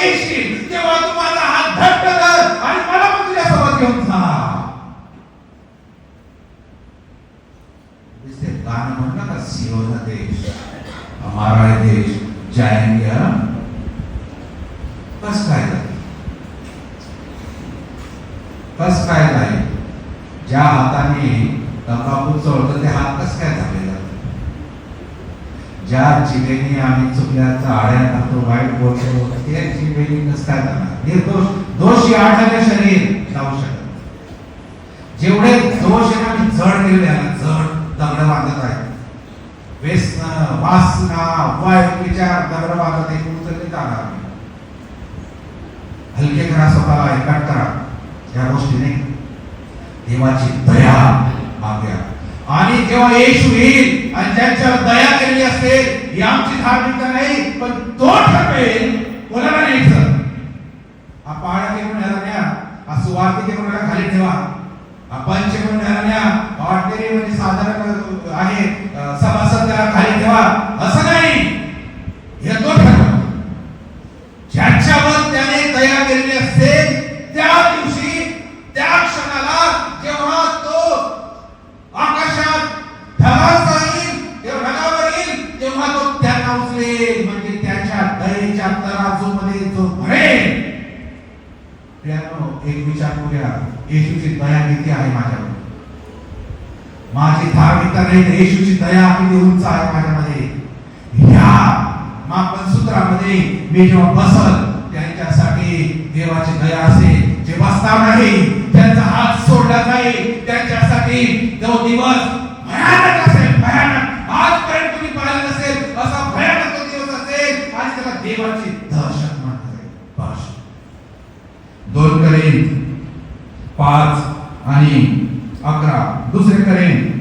येशील तेव्हा तू माझा हात घट्ट धर आणि मला पण तुझ्यासोबत घेऊन जा. इसलिए गाना म्हणलं का, सियोन देश हमारा देश जाएंगे हम. कस काय कस काय जाईल? ज्या हाताने तंबाखू चोळतो ते हात कस काय झालेला? ज्या जिभेने आम्ही चुकल्याचा आड्या घालतो, वाईट बोलतो, त्या जिभेने कस काय जाणार? निर्दोष दोषी आढळले शरीर जाऊ शकत. जेवढे दोष आहे ना, जड केले ना, जड दगड बांधत आहे. व्यसन, वासना, वाईट विचार दगड बांधत आहे. उचलले जाणार नाही. हलके करा स्वतःला, एकट करा. या गोष्टीने देवाची दया मागूया. आणि जेव्हा येशू येईल आणि ज्यांच्यावर दया केली असेल, ही आमची धार्मिकता नाही, पण तो ठरवेल कोणाला न्यायचं. हा पहाड घेऊन याला न्या, हा सुवार्थी घेऊन याला खाली ठेवा, हा पंच घेऊन याला न्या, ऑर्डिनरी म्हणजे साधारण आहे सभासद त्याला खाली ठेवा, असं नाही. हे तो ठरवा. ज्याच्यावर त्याने दया केलेली असेल त्या दिवशी, त्या क्षणाला जेव्हा तो आकाशात ढगात जाईल, तेव्हा ढगावर येईल, तेव्हा तो त्यांना उचलेल. म्हणजे त्याच्या दयेच्या तराजूमध्ये जो भरेल. एक विचार करूया, येशूची दया किती आहे माझ्यावर? माझी धार्मिकता नाही तर येशूची दया किती उंच आहे माझ्यामध्ये. ह्या मापनसूत्रामध्ये मी जेव्हा बसल, त्यांच्यासाठी देवाची दया असेल. जे बसणार नाही, त्यांचा हात सोडला जाईल, त्यांच्यासाठी तो दिवस भयानक असेल. भयानक, आजपर्यंत तुम्ही पाहिलं नसेल असा भयानक तो दिवस असेल. आणि त्याला देवाची दहशत म्हणतात. 2 करेन 5 आणि 11 दुसरे करेन